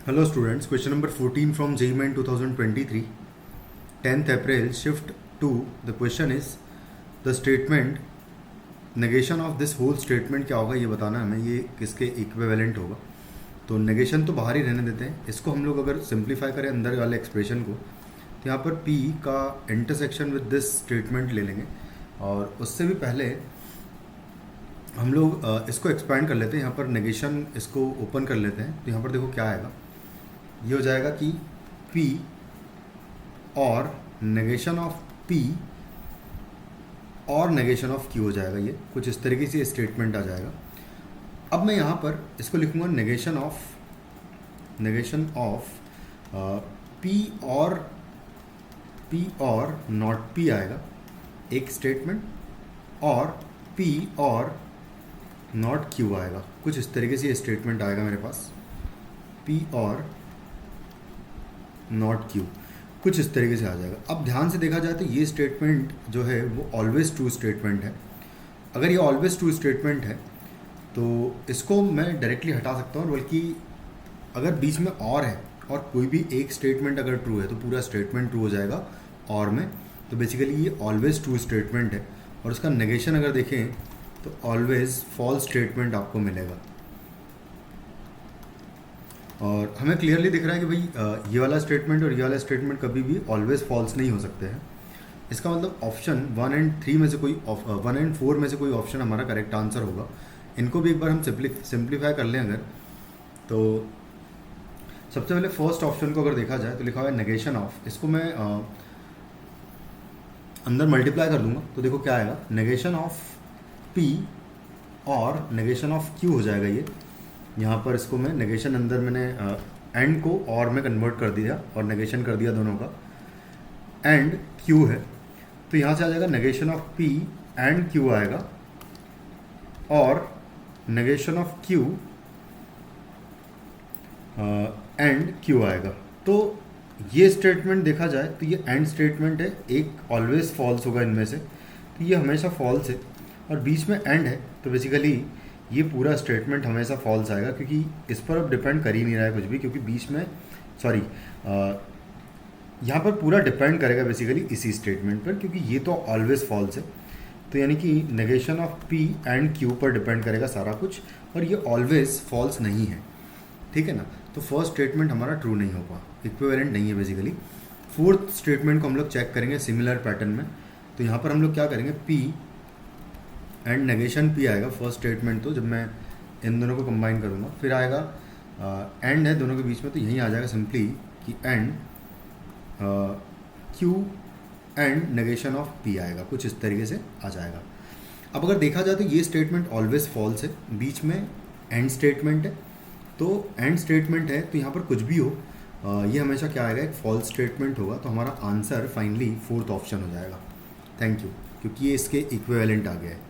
Hello students, question number 14 from JEE Main 2023, 10th April, shift 2. The question is the statement, negation of this whole statement क्या होगा ये बताना है हमें, ये किसके इक्विवेलेंट होगा। तो नेगेशन तो बाहर ही रहने देते हैं, इसको हम लोग अगर सिंप्लीफाई करें अंदर वाले एक्सप्रेशन को, तो यहाँ पर P का इंटरसेक्शन विद दिस स्टेटमेंट ले लेंगे। और उससे भी पहले हम लोग इसको एक्सपैंड कर लेते हैं। यहाँ पर नेगेशन इसको ओपन कर लेते हैं, तो यहाँ पर देखो क्या आएगा। ये हो जाएगा कि P और नेगेशन ऑफ P और नेगेशन ऑफ Q हो जाएगा। ये कुछ इस तरीके से स्टेटमेंट आ जाएगा। अब मैं यहाँ पर इसको लिखूँगा नेगेशन ऑफ P और नॉट P आएगा एक स्टेटमेंट, और P और नॉट Q आएगा। कुछ इस तरीके से ये स्टेटमेंट आएगा मेरे पास, P और नॉट Q कुछ इस तरीके से आ जाएगा। अब ध्यान से देखा जाए तो ये स्टेटमेंट जो है वो ऑलवेज ट्रू स्टेटमेंट है। अगर ये ऑलवेज ट्रू स्टेटमेंट है तो इसको मैं डायरेक्टली हटा सकता हूँ, बल्कि अगर बीच में और है और कोई भी एक स्टेटमेंट अगर ट्रू है तो पूरा स्टेटमेंट ट्रू हो जाएगा और में। तो बेसिकली ये ऑलवेज ट्रू स्टेटमेंट है, और उसका नेगेशन अगर देखें तो ऑलवेज फॉल्स स्टेटमेंट आपको मिलेगा। और हमें क्लियरली दिख रहा है कि भाई ये वाला स्टेटमेंट और ये वाला स्टेटमेंट कभी भी ऑलवेज फॉल्स नहीं हो सकते हैं। इसका मतलब ऑप्शन 1 एंड 3 में से कोई 1 एंड 4 में से कोई ऑप्शन हमारा करेक्ट आंसर होगा। इनको भी एक बार हम सिंप्लीफाई कर लें अगर, तो सबसे पहले फर्स्ट ऑप्शन को अगर देखा जाए तो लिखा हुआ है नेगेशन ऑफ, इसको मैं अंदर मल्टीप्लाई कर दूंगा तो देखो क्या आएगा। नेगेशन ऑफ P और नेगेशन ऑफ Q हो जाएगा। ये यहाँ पर इसको मैं नेगेशन अंदर मैंने एंड को और में कन्वर्ट कर दिया और नेगेशन कर दिया दोनों का, एंड Q है तो यहाँ से आ जाएगा negation of P and Q आएगा, और negation of Q and Q आएगा। तो ये स्टेटमेंट देखा जाए तो ये एंड स्टेटमेंट है, एक ऑलवेज फॉल्स होगा इनमें से, तो ये हमेशा फॉल्स है। और बीच में एंड है तो बेसिकली ये पूरा स्टेटमेंट हमेशा फॉल्स आएगा, क्योंकि इस पर अब डिपेंड कर ही नहीं रहा है कुछ भी, क्योंकि बीच में यहाँ पर पूरा डिपेंड करेगा बेसिकली इसी स्टेटमेंट पर, क्योंकि ये तो ऑलवेज फॉल्स है। तो यानी कि negation of P and Q पर डिपेंड करेगा सारा कुछ, और ये ऑलवेज फॉल्स नहीं है, ठीक है ना। तो फर्स्ट स्टेटमेंट हमारा ट्रू नहीं होगा, इक्विवेलेंट नहीं है बेसिकली। फोर्थ स्टेटमेंट को हम लोग चेक करेंगे सिमिलर पैटर्न में। तो यहाँ पर हम लोग क्या करेंगे, P एंड नेगेशन P आएगा फर्स्ट स्टेटमेंट। तो जब मैं इन दोनों को कंबाइन करूँगा फिर आएगा एंड है दोनों के बीच में, तो यहीं आ जाएगा सिंपली कि and Q and negation of P आएगा, कुछ इस तरीके से आ जाएगा। अब अगर देखा जाए तो ये स्टेटमेंट ऑलवेज फॉल्स है, बीच में एंड स्टेटमेंट है। तो एंड स्टेटमेंट है तो यहाँ पर कुछ भी हो ये हमेशा क्या आएगा, एक फॉल्स स्टेटमेंट होगा। तो हमारा आंसर फाइनली फोर्थ ऑप्शन हो जाएगा। थैंक यू, क्योंकि ये इसके इक्विवेलेंट आ गया है।